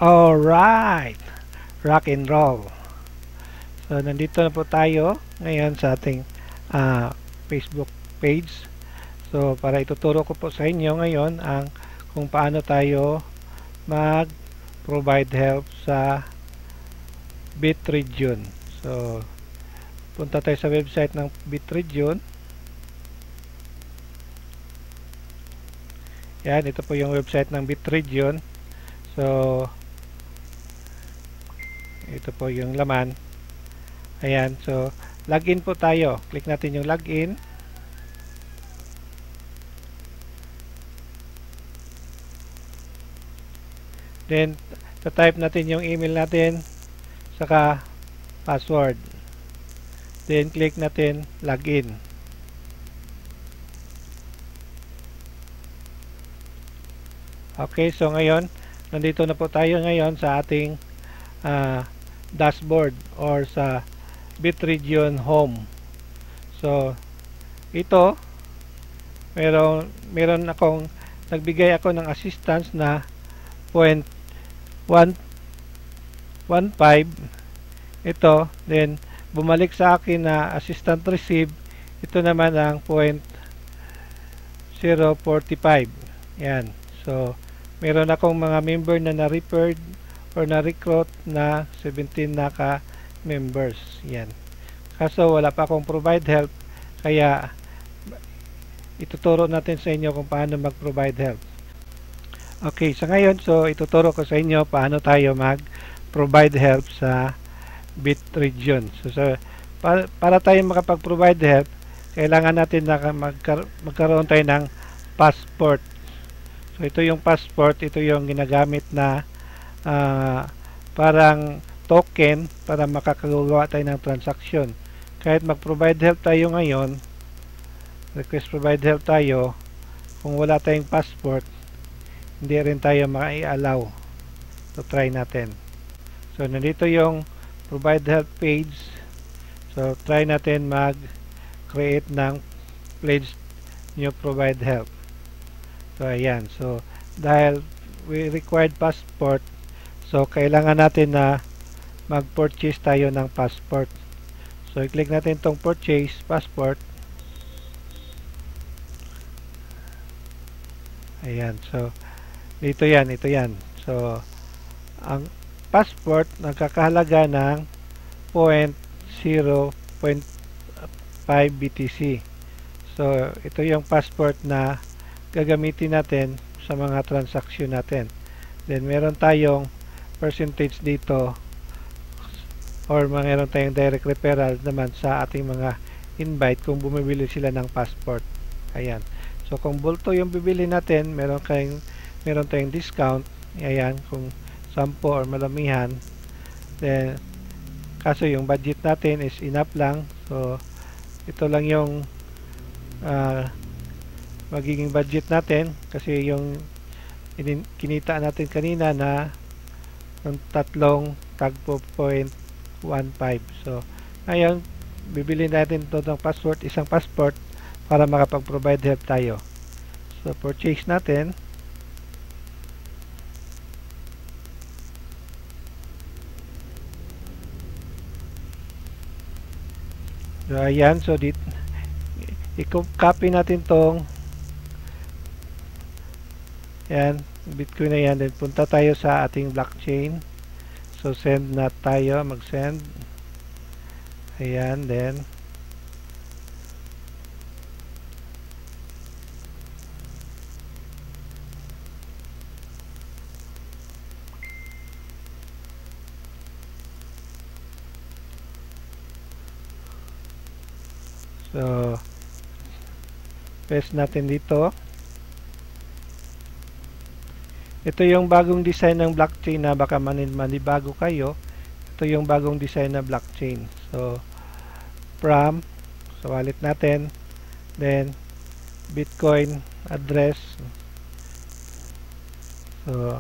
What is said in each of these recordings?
Alright, rock and roll. So, nandito na po tayo ngayon sa ating Facebook page. So, para ituturo ko po sa inyo ngayon ang kung paano tayo mag-provide help sa Bitregion. So, punta tayo sa website ng Bitregion. Yan, ito po yung website ng Bitregion. So, ito po yung laman. Ayan, so login po tayo. Click natin yung login. Then, type natin yung email natin saka password. Then, click natin login. Okay, so ngayon, nandito na po tayo ngayon sa ating dashboard or sa Bitregion Home. So, ito, meron akong, nagbigay ako ng assistance na 0.115. Ito, then, bumalik sa akin na assistant receive. Ito naman ang 0.045. Yan. So, meron akong mga member na na-referred or na-recruit na 17 naka-members. Yan. Kaso wala pa akong provide help, kaya ituturo natin sa inyo kung paano mag-provide help. Okay, sa ngayon, so ituturo ko sa inyo paano tayo mag-provide help sa Bitregion. So, para tayo makapag-provide help, kailangan natin na magkaroon tayo ng passport. So, ito yung passport, ito yung ginagamit na parang token para makakagawa tayo ng transaction. Kahit mag-provide help tayo ngayon, request provide help tayo, kung wala tayong passport, hindi rin tayo mai-allow. So, try natin. So, nandito yung provide help page. So, try natin mag-create ng pledge new provide help. So, ayan. So, dahil we required passport, so, kailangan natin na mag-purchase tayo ng passport. So, i-click natin itong purchase passport. Ayan. So, ito yan. So, ang passport nagkakahalaga ng 0.5 BTC. So, ito yung passport na gagamitin natin sa mga transaction natin. Then, meron tayong percentage dito or meron tayong direct referral naman sa ating mga invite kung bumibili sila ng passport. Ayan. So, kung bulto yung bibili natin, meron tayong discount. Ayan, kung 10 or malamihan. Then, kaso yung budget natin is enough lang. So, ito lang yung magiging budget natin kasi yung kinita natin kanina na ng tatlong tagpo 0.15. So, ngayon, bibili natin ito ng passport, isang passport para makapag-provide help tayo. So, purchase natin. So, ayan. So, i-copy natin tong yan, Bitcoin na yan. Then, punta tayo sa ating blockchain. So, send na tayo. Mag-send. Ayan, then so, paste natin dito. Ito yung bagong design ng blockchain na baka manibago kayo. Ito yung bagong design na blockchain. So, from, so wallet natin. Then, Bitcoin address. So,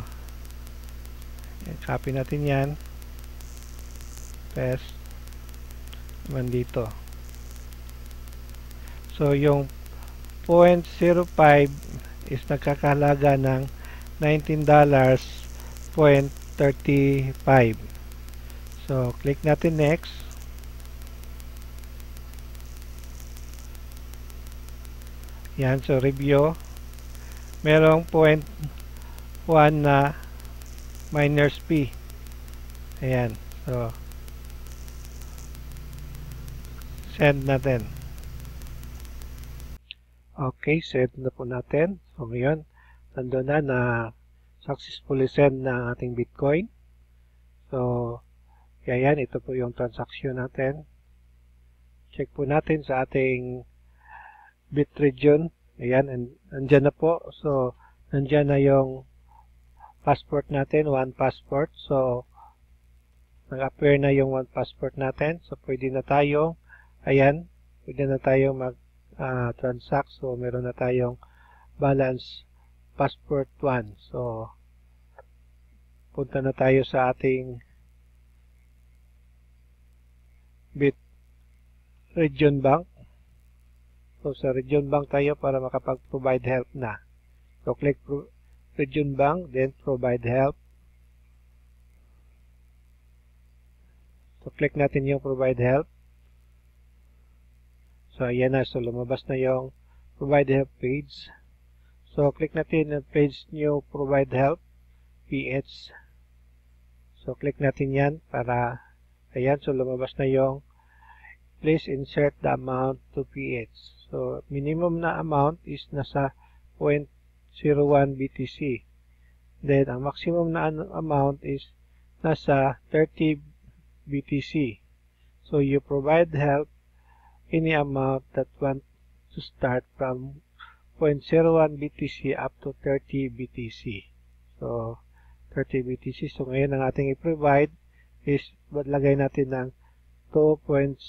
copy natin yan. Paste. Naman dito. So, yung 0.05 is nagkakahalaga ng $19.35. 35. So, click natin next. Yan, so review. Merong 0.1 na miners fee. Ayan, so send natin. Okay, send na po natin. So ngayon, nandun na successfully send na ating Bitcoin. So, yan, ito po yung transaction natin. Check po natin sa ating Bitregion. Ayan, andyan na po. So, nandyan na yung passport natin, one passport. So, nag-appear na yung one passport natin. So, pwede na tayo, ayan, pwede na tayo mag-transact. So, meron na tayong balance passport 1. So, punta na tayo sa ating Bitregion Bank. So, sa Region Bank tayo para makapag-provide help na. So, click Region Bank, then provide help. So, click natin yung provide help. So, ayan na. So, lumabas na yung provide help page. So, click natin yung page new provide help, PH. So, click natin yan para, ayan, so lumabas na yung please insert the amount to PH. So, minimum na amount is nasa 0.01 BTC. Then, ang maximum na amount is nasa 30 BTC. So, you provide help any amount that want to start from 0.01 BTC up to 30 BTC. So, 30 BTC. So, ngayon ang ating i-provide is lagay natin ng 2.02.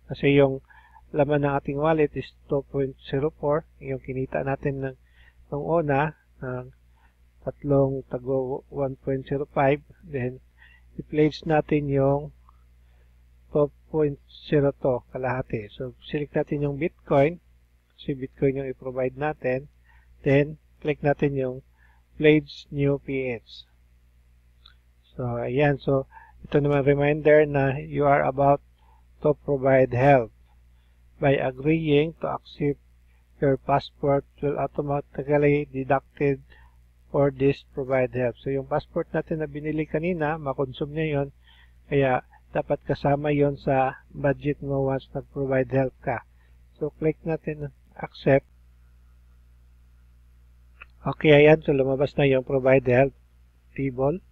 Kasi yung laman ng ating wallet is 2.04. Yung kinita natin ng una, ng tatlong tago 1.05. Then, i-pledge natin yung 2.02 kalahati. So, select natin yung Bitcoin. Kasi Bitcoin yung i-provide natin. Then, click natin yung pledge new PH. So, ayan. So, ito naman reminder na you are about to provide help. By agreeing to accept, your passport will automatically deducted for this provide help. So, yung passport natin na binili kanina, makonsume niya yun. Kaya, dapat kasama yon sa budget mo once nag-provide help ka. So, click natin accept. Okay, ayan. So, lumabas na yung provide help table.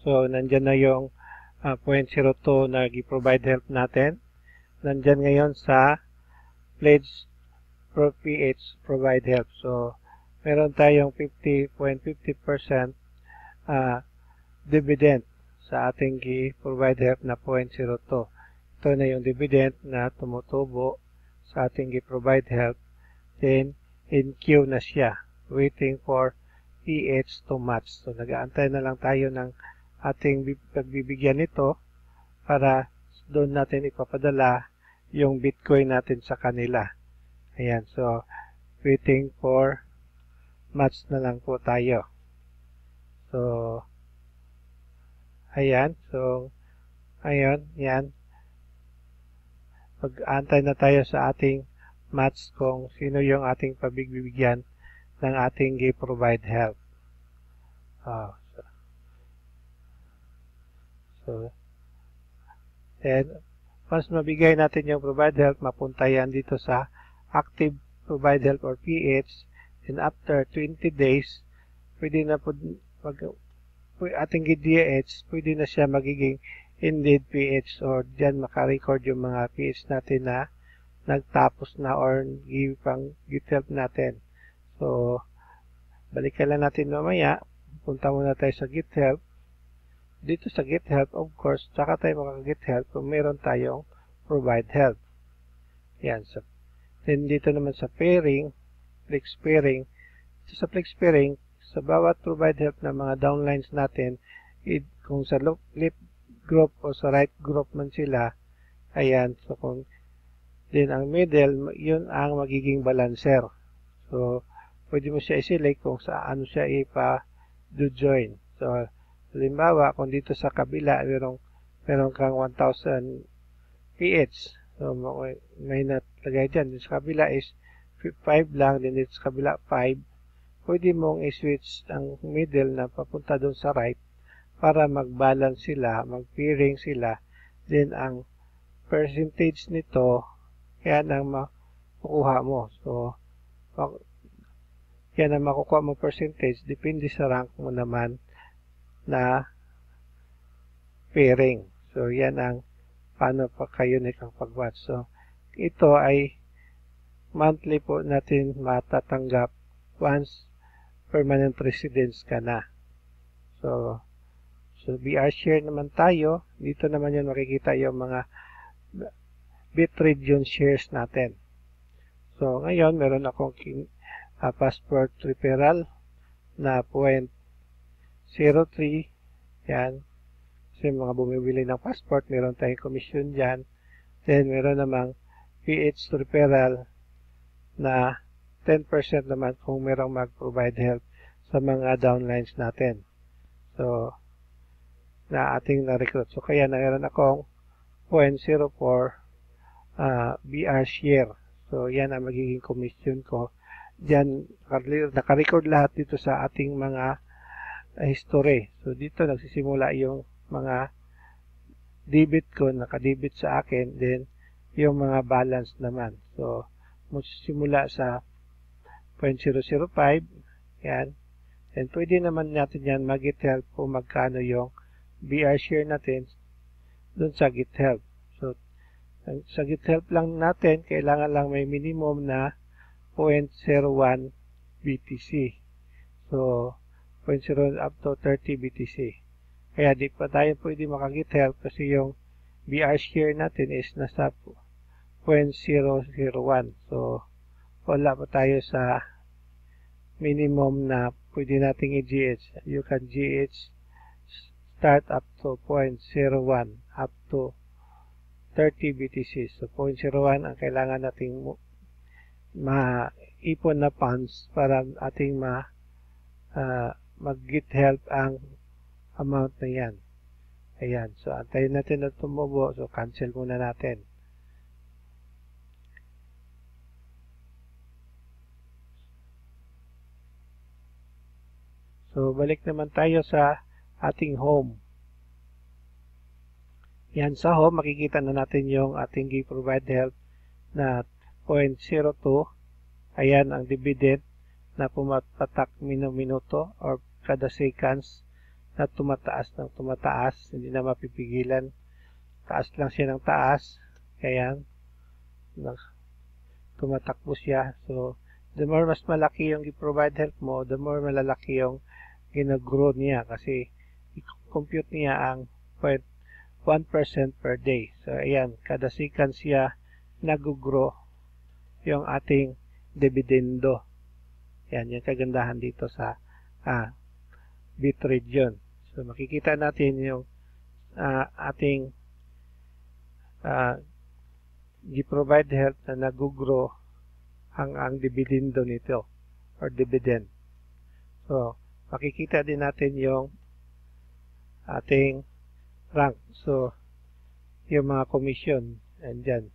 So, nandyan na yung 0.02 na i-provide help natin. Nandyan ngayon sa pledge for PH provide help. So, meron tayong 50.50% dividend sa ating i-provide help na 0.02. Ito na yung dividend na tumutubo sa ating i-provide help. Then, in queue na siya, waiting for PH to match. So, nag-aantay na lang tayo ng ating pagbibigyan nito para doon natin ipapadala yung Bitcoin natin sa kanila. Ayan, so, waiting for match na lang po tayo. So, ayan, so, ayun, yan. Pag-aantay na tayo sa ating match kung sino yung ating pagbibigyan ng ating provide help. So, then, once mabigay natin yung provide help, mapunta yan dito sa active provide help or PH. And after 20 days, pwede na po ating DH, pwede na siya magiging indeed PH or diyan makarecord yung mga PH natin na nagtapos na or pang GitHelp natin. So, balikan lang natin mamaya. Punta muna tayo sa GitHelp. Dito sa GitHelp, of course, saka tayo maka-GitHelp kung meron tayong provide help. Yan. So, then dito naman sa pairing, Flex pairing. So, sa Flex pairing, sa bawat provide help na mga downlines natin, kung sa left group o sa right group man sila, ayan. So, kung din ang middle, yun ang magiging balancer. So, pwede mo siya i-select kung saan siya ipa-join. So, halimbawa, kung dito sa kabila, meron kang 1,000 PH. So, may natlagay dyan. Dito sa kabila is 5 lang, then dito sa kabila 5. Pwede mong i-switch ang middle na papunta doon sa right para mag-balance sila, mag-pairing sila. Then, ang percentage nito, yan ang makukuha mo. So, yan ang makukuha mo percentage. Depende sa rank mo naman na pairing. So, yan ang paano pa ka-unique ang pag-watch. So, ito ay monthly po natin matatanggap once permanent residence ka na. So BR share naman tayo. Dito naman yun makikita yung mga bit region shares natin. So, ngayon, meron akong passport referral na 0.03. Yan. Kasi mga bumibili ng passport, meron tayong commission dyan. Then, meron namang PH referral na 10% naman kung merong mag-provide help sa mga downlines natin. So, na ating na-recruit. So, kaya meron akong 0.04 BR share. So, yan ang magiging commission ko. Diyan, naka-record lahat dito sa ating mga history. So, dito nagsisimula yung mga debit ko, naka-debit sa akin, then yung mga balance naman. So, magsisimula sa 0.005, yan. And pwede naman natin yan mag-GitHelp kung magkano yung BR share natin dun sa GitHelp. So, sa GitHelp lang natin, kailangan lang may minimum na 0.01 BTC. So, 0.01 up to 30 BTC. Kaya di pa tayo pwede maka-GitHelp kasi yung BR share natin is nasa 0.001. So, wala pa tayo sa minimum na pwede nating i-GH. You can GH start up to 0.01 up to 30 BTC. So, 0.01 ang kailangan nating maipon na funds para ating mag-GitHelp ang amount na yan. Ayan. So, antayin natin na tumubo. So, cancel muna natin. So, balik naman tayo sa ating home. Yan, sa home, makikita na natin yung ating provide help na 0.02. Ayan ang dividend na pumapatak minuto or kada seconds na tumataas ng tumataas. Hindi na mapipigilan. Taas lang siya ng taas. Ayan. Tumatakbo siya. So, the more mas malaki yung i-provide help mo, the more malalaki yung ginagrow niya kasi i-compute niya ang 1% per day. So, ayan, kada second siya nag-grow yung ating dividendo. Yan, yung kagandahan dito sa bit region. So, makikita natin yung ating i-provide help na nag-grow ang dividendo nito or dividend. So, makikita din natin yung ating rank. So, yung mga commission, andyan,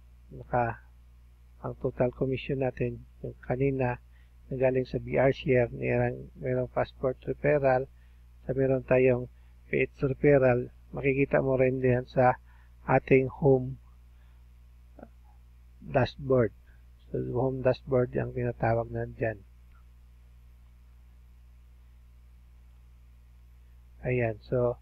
ang total commission natin, yung kanina, nagaling sa BR share, mayroong passport referral, sa meron tayong PH referral, makikita mo rin din sa ating home dashboard. So, home dashboard yung tinatawag na dyan. Ayan, so,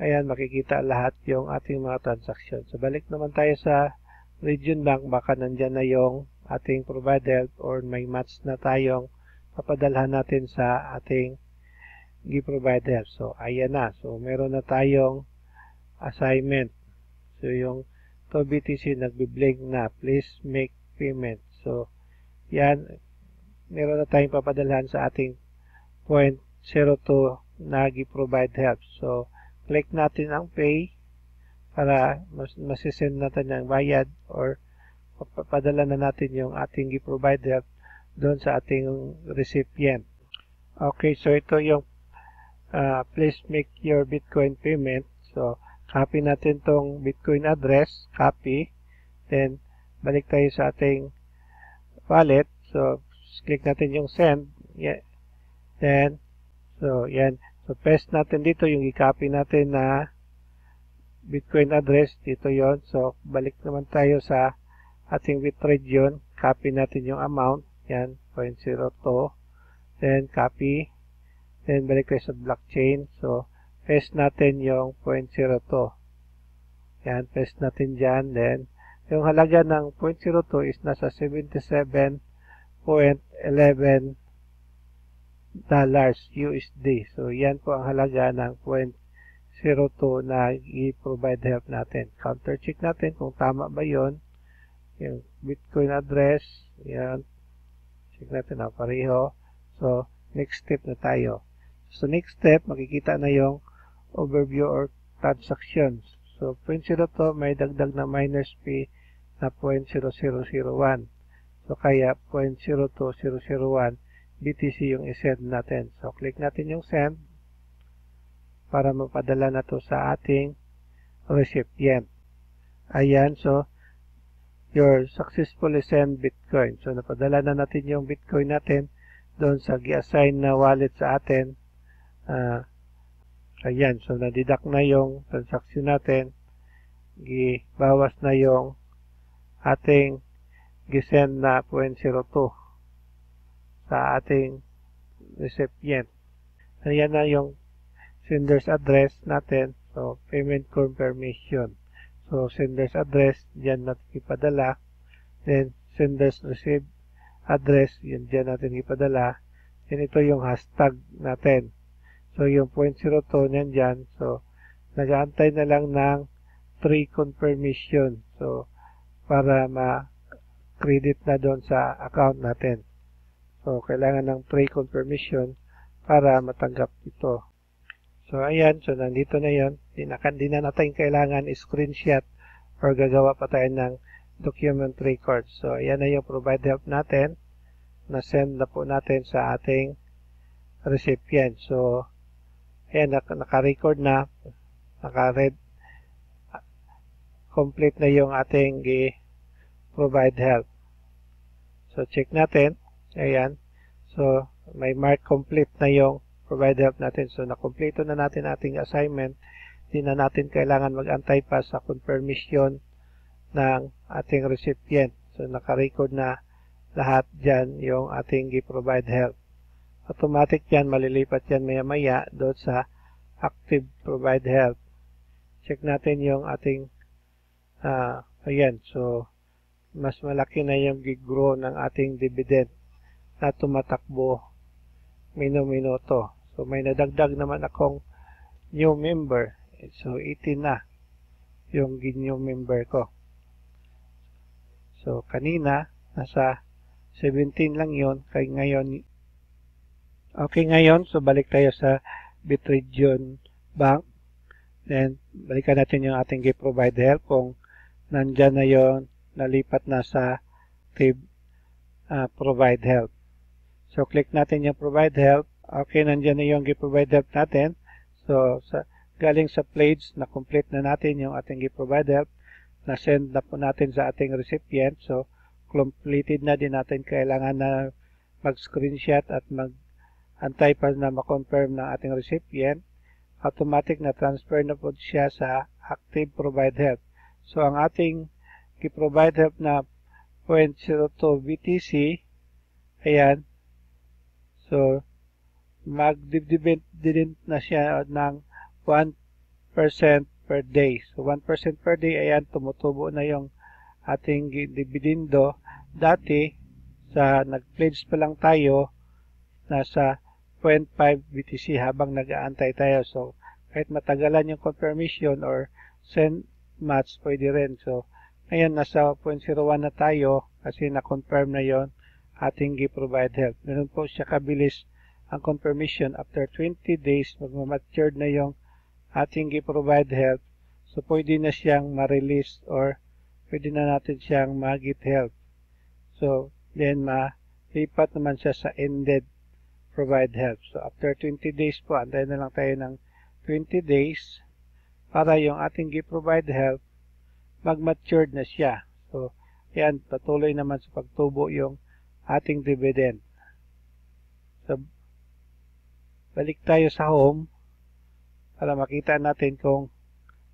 ayan, makikita lahat yung ating mga transaction. So, balik naman tayo sa Region Bank. Baka nandyan na yung ating provide help or may match na tayong papadalhan natin sa ating provide help. So, ayan na. So, meron na tayong assignment. So, yung to BTC nagbi-blink na. Please make payment. So, yan. Meron na tayong papadalhan sa ating 0.02 na provide help. So, click natin ang pay para masisend natin ang bayad or papadala na natin yung ating provide help doon sa ating recipient. Okay, so ito yung please make your Bitcoin payment. So, copy natin tong Bitcoin address, copy. Then, balik tayo sa ating wallet. So, click natin yung send. Yeah. Then, so, yan. So, paste natin dito yung i-copy natin na Bitcoin address. Dito yon. So, balik naman tayo sa ating Bitregion. Copy natin yung amount. Yan, 0.02. Then, copy. Then, balik tayo sa blockchain. So, paste natin yung 0.02. Yan, paste natin dyan. Then, yung halaga ng 0.02 is nasa $77.11 USD. So, yan po ang halaga ng 0.02 na i-provide help natin. Counter check natin kung tama ba yon. Yung Bitcoin address, yan. Check natin na pareho. So, next step na tayo. So, next step, makikita na yung overview or transactions. So, 0.02 may dagdag na miners fee na 0.0001. So, kaya 0.02001 BTC yung isend natin. So, click natin yung send para mapadala na to sa ating recipient. Ayan, so, your successfully send Bitcoin. So, napadala na natin yung Bitcoin natin doon sa gi-assign na wallet sa atin. Ayan, so nadidak na yung transaction natin. Gibawas na yung ating gisend na 0.02 sa ating recipient. Ayan na yung sender's address natin. So, payment confirmation. So, sender's address, dyan natin ipadala. Then, sender's receive address, yun dyan natin ipadala. Then, ito yung hashtag natin. So, yung 0.02 nyan dyan. So, nag-aantay na lang ng 3 confirmation. So, para ma-credit na doon sa account natin. So, kailangan ng 3 confirmation para matanggap ito. So, ayan. So, nandito na yon. Di na natin kailangan screenshot or gagawa pa tayo ng document record. So, ayan na yung provide help natin. Na-send na po natin sa ating recipient. So, ayan, naka-record na. Naka-read. Complete na yung ating provide help. So, check natin. Ayan. So, may mark complete na yung provide help natin. So, nakompleto na natin ating assignment. Hindi na natin kailangan mag-antay pa sa confirmation ng ating recipient. So, naka-record na lahat dyan yung ating provide help. Automatic yan, malilipat yan maya-maya doon sa active provide help. Check natin yung ating ayan, so mas malaki na yung grow ng ating dividend na tumatakbo minuto. So may nadagdag naman akong new member. So 18 na yung new member ko. So kanina nasa 17 lang yun, kaya ngayon okay, ngayon, so balik tayo sa Bitregion Bank. Then, balikan natin yung ating provide help kung nandyan na yon, nalipat na sa active provide help. So, click natin yung provide help. Okay, nandyan na yung provide help natin. So, galing sa pledge, na-complete na natin yung ating provide help. Na-send na po natin sa ating recipient. So, completed na din natin. Kailangan na mag-screenshot at antay pa na ma-confirm ng ating recipient. Automatic na transfer na po siya sa active provide help. So, ang ating provide help na 0.02 BTC, ayan. So, mag-dividend na siya ng 1% per day. So, 1% per day, ayan, tumutubo na yung ating dividendo. Dati, sa nag-pledge pa lang tayo, nasa 0.5 BTC habang nag-aantay tayo. So, kahit matagalan yung confirmation or send match, pwede rin. So, ngayon, nasa 0.01 na tayo kasi na-confirm na yon ating provide help. Ganun po siya kabilis ang confirmation. After 20 days, magmamatured na yung ating provide help. So, pwede na siyang ma-release or pwede na natin siyang mag-get help. So, then, malipat naman siya sa ended provide help. So after 20 days po, antayin na lang tayo ng 20 days para yung ating gi-provide help mag-matured na siya. So yan, patuloy naman sa pagtubo yung ating dividend. So balik tayo sa home para makita natin kung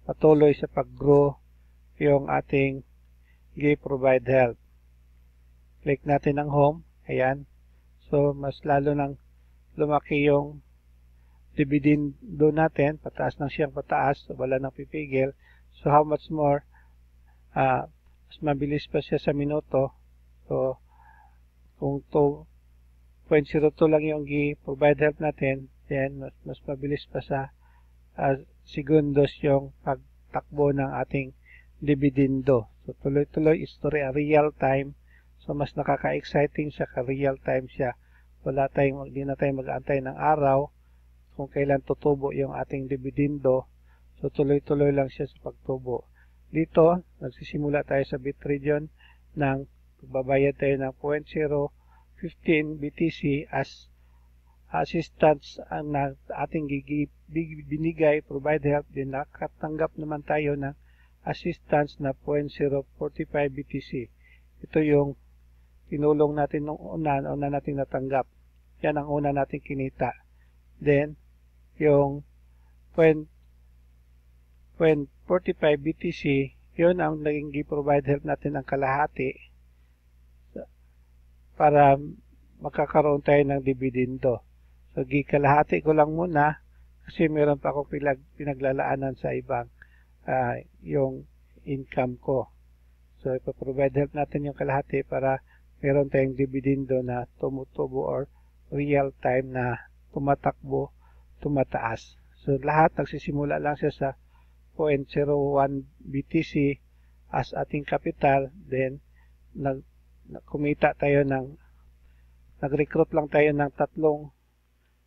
patuloy sa pag-grow yung ating gi-provide help. Click natin ang home. Ayan. So, mas lalo nang lumaki yung dividendo natin. Pataas nang siyang pataas. So, wala nang pipigil. So, how much more? Mas mabilis pa siya sa minuto. So, kung 2.02 lang yung gi-provide help natin, then mas mabilis pa sa segundos yung pagtakbo ng ating dividendo. So, tuloy-tuloy story, real time. So, mas nakaka-exciting siya ka-real time siya. Hindi na tayo mag-aantay ng araw kung kailan tutubo yung ating dividendo. So, tuloy-tuloy lang siya sa pagtubo. Dito, nagsisimula tayo sa bit region ng magbabayad tayo ng 0.015 BTC as assistance na ating binigay, provide help. Din nakatanggap naman tayo ng assistance na 0.045 BTC. Ito yung tinulong natin nung una nating natanggap. Yan ang una nating kinita. Then, yung 0.45 BTC, yun ang naging gi-provide help natin ng kalahati para makakaroon tayo ng dividendo. So, kalahati ko lang muna kasi meron pa akong pinaglalaanan sa ibang yung income ko. So, ipaprovide help natin yung kalahati para meron tayong dividendo na tumutubo or real time na tumatakbo, tumataas. So, lahat nagsisimula lang siya sa 0.01 BTC as ating capital. Then, kumita tayo nag-recruit lang tayo ng 3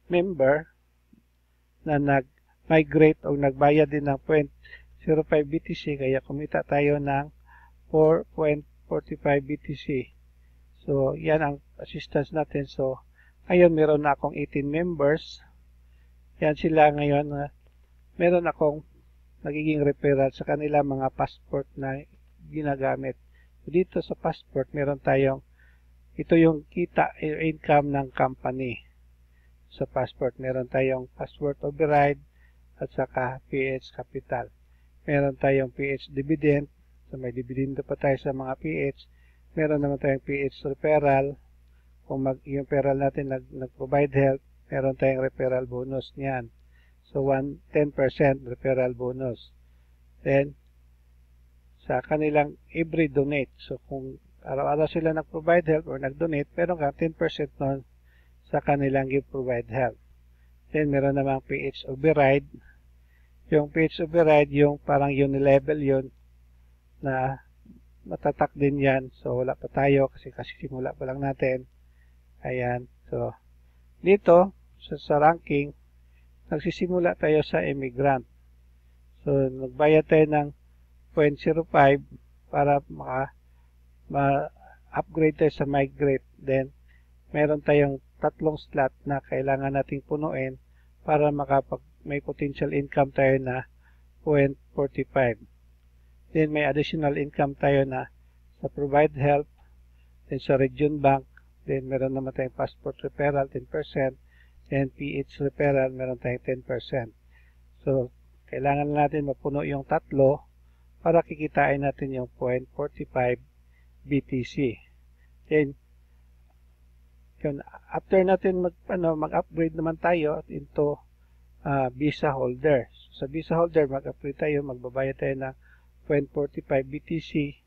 member na nag-migrate o nagbayad din ng 0.05 BTC. Kaya kumita tayo ng 4.45 BTC. So, yan ang assistance natin. So, ngayon meron na akong 18 members. Yan sila ngayon. Meron akong nagiging referral sa kanila mga passport na ginagamit. So, dito sa passport, meron tayong, ito yung kita, income ng company. Sa passport, meron tayong passport override at saka PH capital. Meron tayong PH dividend. So, may dividendo pa tayo sa mga PH. Meron naman tayong PH referral. Kung yung referral natin nag-provide help, meron tayong referral bonus niyan. So, 10% referral bonus. Then, sa kanilang every donate. So, kung araw-araw sila nag-provide help or nag-donate, meron ka 10% nun sa kanilang give-provide help. Then, meron namang PH override. Yung PH override, yung parang unilevel yun na matatak din yan. So, wala pa tayo kasi simula pa lang natin. Ayan. So, dito, sa ranking, nagsisimula tayo sa immigrant. So, nagbayad tayo ng 0.05 para ma-upgrade tayo sa migrate. Then, meron tayong 3 slot na kailangan nating punuin para may potential income tayo na 0.45. Then, may additional income tayo na sa provide help, then sa region bank, then meron naman tayong passport referral, 10%, then PH referral, meron tayong 10%. So, kailangan natin mapuno yung 3 para kikitain natin yung 0.45 BTC. Then, yun, after natin mag-upgrade naman tayo into visa holder. So, sa visa holder, mag-upgrade tayo, magbabayad tayo ng 0.45 BTC.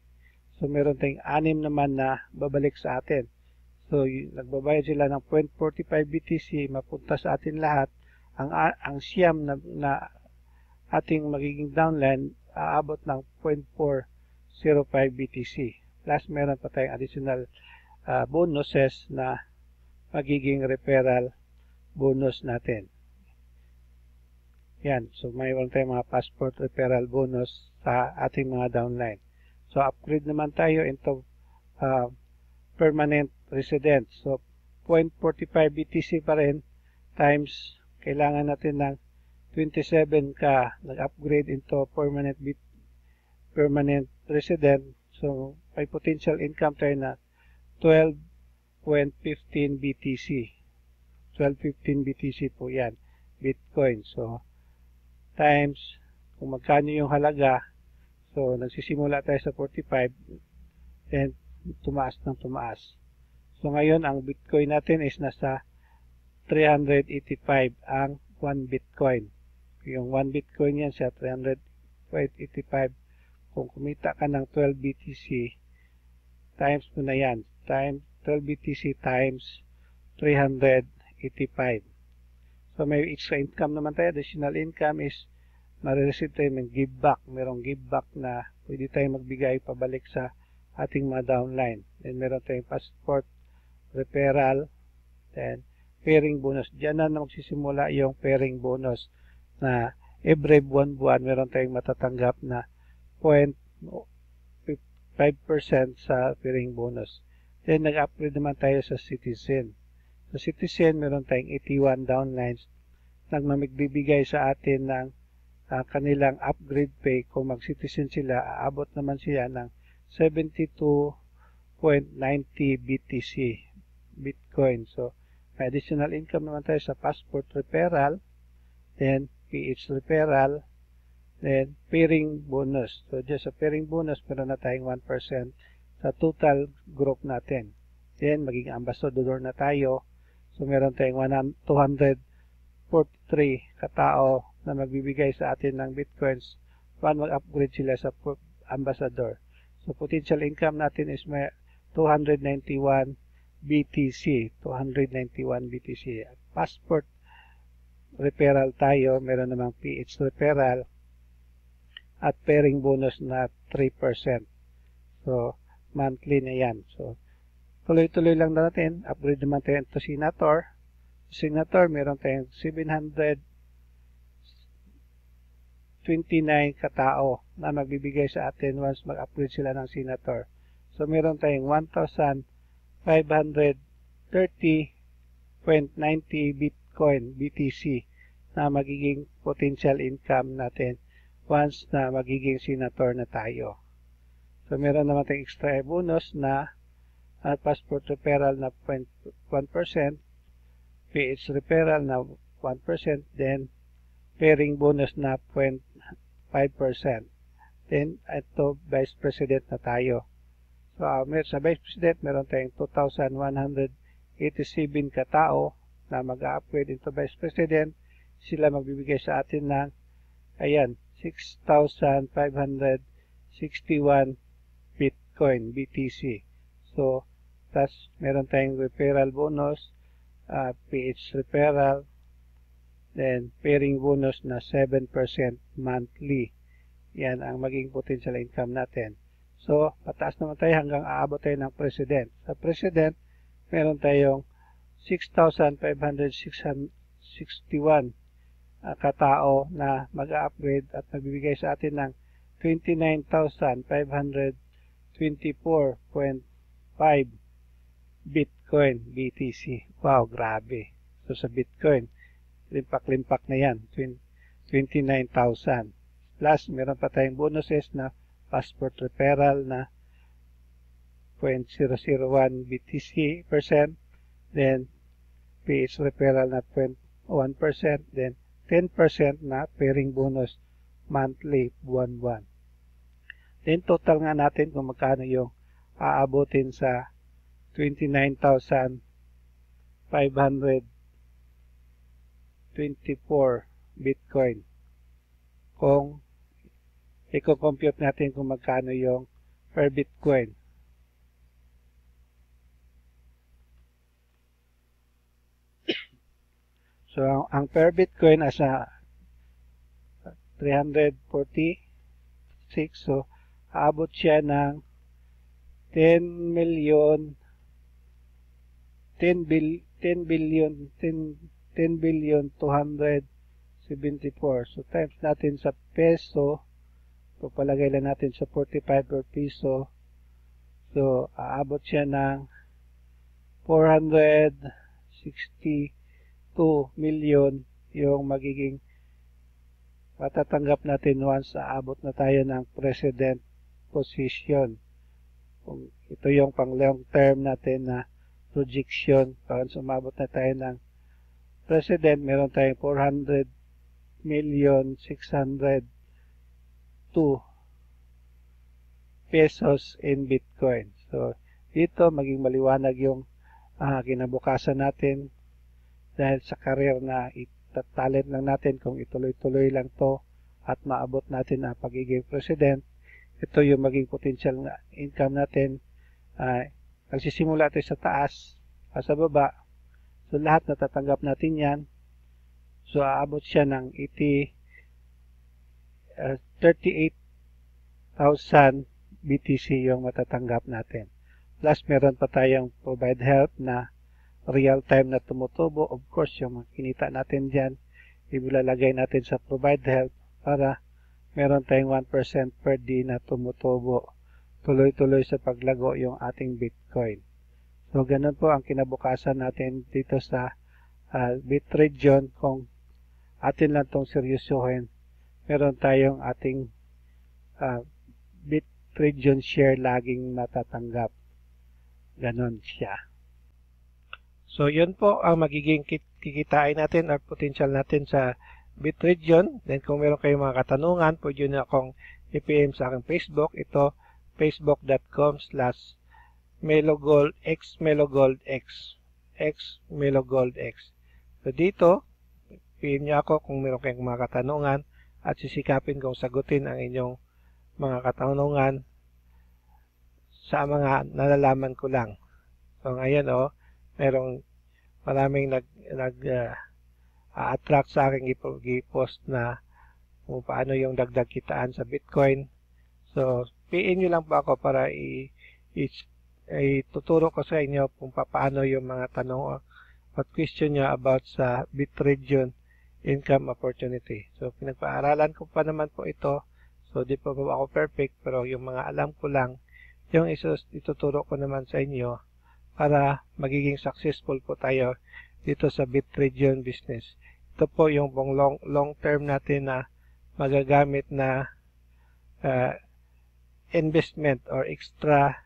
So, meron tayong 6 naman na babalik sa atin. So, nagbabayad sila ng 0.45 BTC, mapunta sa atin lahat. Ang siyam na ating magiging downline, aabot ng 0.405 BTC. Plus, meron pa tayong additional bonuses na magiging referral bonus natin. Yan. So, mayroon tayong mga passport referral bonus sa ating mga downline. So, upgrade naman tayo into permanent resident. So, 0.45 BTC pa rin times kailangan natin ng 27 ka nag-upgrade into permanent resident. So, may potential income tayo na 12.15 BTC. 12.15 BTC po yan, Bitcoin. So, times kung magkano yung halaga. So, nagsisimula tayo sa 45 and tumaas ng tumaas. So, ngayon, ang Bitcoin natin is nasa 385 ang 1 Bitcoin. Yung 1 Bitcoin yan siya, 385. Kung kumita ka ng 12 BTC, times mo na yan. 12 BTC times 385. So, may extra income naman tayo. Additional income is marireceive tayo ng give back. Merong give back na pwede tayo magbigay pabalik sa ating mga downline. Then, meron tayong passport, referral, then pairing bonus. Diyan na magsisimula yung pairing bonus na every buwan-buwan meron tayong matatanggap na 0.5% sa pairing bonus. Then, nag-upgrade naman tayo sa Citizen. Sa Citizen, meron tayong 81 downlines na magbibigay sa atin ng kanilang upgrade pay. Kung mag-Citizen sila, aabot naman siya ng 72.90 BTC, Bitcoin. So, may additional income naman tayo sa passport referral, then PH referral, then pairing bonus. So, just sa pairing bonus, meron na tayong 1% sa total group natin. Then, maging ambassador na tayo. So, meron tayong 243 katao na magbibigay sa atin ng Bitcoins. Mag-upgrade sila sa ambassador. So, potential income natin is may 291 BTC. 291 BTC. Passport referral tayo. Meron namang PH referral. At pairing bonus na 3%. So, monthly na yan. So, tuloy-tuloy lang natin. Upgrade naman tayo ito Senator. Senator, meron tayong 729 katao na magbibigay sa atin once mag-upgrade sila ng Senator. So, meron tayong 1,530.90 Bitcoin, BTC, na magiging potential income natin once na magiging Senator na tayo. So, meron naman tayong extra bonus na passport referral na 0.1%, PH referral na 1%, then pairing bonus na 0.5%. Then, ito, Vice President na tayo. So, sa Vice President, meron tayong 2,187 katao na mag-upgrade into Vice President. Sila magbibigay sa atin ng, ayan, 6,561 Bitcoin, BTC. So, tas meron tayong referral bonus, PH referral, then pairing bonus na 7% monthly. Yan ang maging potential income natin. So, pataas naman tayo hanggang aabot tayo ng President. Sa President, meron tayong 6,561 katao na mag-upgrade at magbibigay sa atin ng 29,524.5 Bitcoin, BTC. Wow, grabe. So, sa Bitcoin, limpak-limpak na yan. 29,000. Plus, meron pa tayong bonuses na passport referral na 0.001 BTC %, then PH referral na 0.1%, then 10% na pairing bonus monthly, buwan-buwan. Then, total nga natin kung magkano yung aabutin sa 29,524 Bitcoin. Kung i-compute natin kung magkano yung per Bitcoin. So, ang per Bitcoin asa 346. So, aabot siya ng 10 billion 274. So, times natin sa peso. So, palagay lang natin sa 45 per piso. So, aabot siya ng 462 million yung magiging matatanggap natin once aabot na tayo ng president position. Kung ito yung pang long term natin na projection, pag sumabot na tayo ng president, meron tayong 400,602 pesos in Bitcoin. So, dito maging maliwanag yung kinabukasan natin dahil sa career na talent lang natin kung ituloy-tuloy lang to at maabot natin ang pagiging president. Ito yung maging potential na income natin. Nagsisimula tayo sa taas o sa baba. So, lahat natatanggap natin yan. So, aabot siya ng 38,000 BTC yung matatanggap natin. Plus, meron pa tayong provide help na real time na tumutubo. Of course, yung makinita natin dyan, ibulalagay natin sa provide help para meron tayong 1% per day na tumutubo. Tuloy-tuloy sa paglago yung ating Bitcoin. So, ganun po ang kinabukasan natin dito sa Bitregion. Kung atin lang itong seryosohin, meron tayong ating Bitregion share laging matatanggap. Ganon siya. So, yun po ang magiging kikitain natin or potential natin sa Bitregion. Then, kung meron kayong mga katanungan, pwede nyo akong i-PM sa aking Facebook. Ito, facebook.com/melogoldx. So, dito, PM nyo ako kung meron kayong mga katanungan at sisikapin kong sagutin ang inyong mga katanungan sa mga nalalaman ko lang. So, ngayon, merong maraming attract sa aking i-post na kung paano yung dagdag kitaan sa Bitcoin. So, PM nyo lang po ako para ituturo ko sa inyo kung paano yung mga tanong at question nyo about sa Bitregion income opportunity. So, pinagpaaralan ko pa naman po ito. So, di pa po ako perfect, pero yung mga alam ko lang, yung ituturo ko naman sa inyo para magiging successful po tayo dito sa Bitregion business. Ito po yung long term natin na magagamit na investment or extra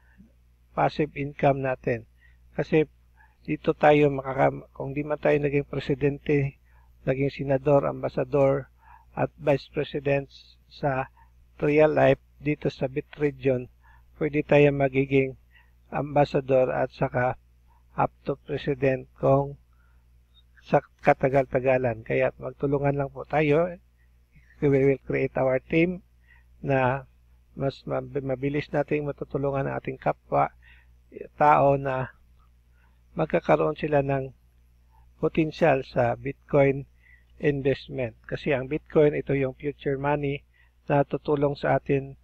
passive income natin. Kasi dito tayo kung di man tayo naging presidente, naging senador, ambasador at vice president sa real life dito sa Bitregion, pwede tayo magiging ambassador at saka up to president kung sa katagal-tagalan. Kaya magtulungan lang po tayo. We will create our team na mas mabilis nating matutulungan ang ating kapwa tao na magkakaroon sila ng potential sa Bitcoin investment. Kasi ang Bitcoin, ito yung future money na tutulong sa atin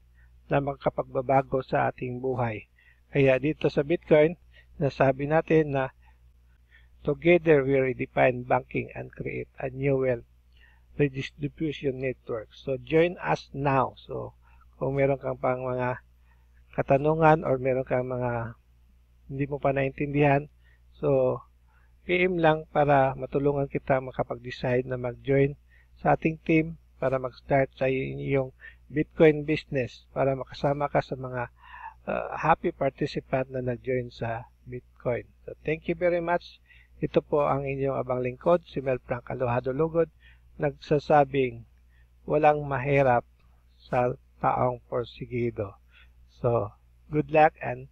na makakapagbabago sa ating buhay. Kaya dito sa Bitcoin, nasabi natin na together we redefine banking and create a new wealth redistribution network. So, join us now. So, kung meron kang pang mga katanungan or meron kang mga hindi mo pa naintindihan, so, PM lang para matulungan kita makapag-decide na mag-join sa ating team para mag-start sa iyong Bitcoin business para makasama ka sa mga happy participant na nag-join sa Bitcoin. So, thank you very much. Ito po ang inyong abang lingkod, si Mel Frank Alojado Lugod, nagsasabing walang mahirap sa taong porsigido. So, good luck and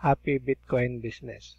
happy Bitcoin business.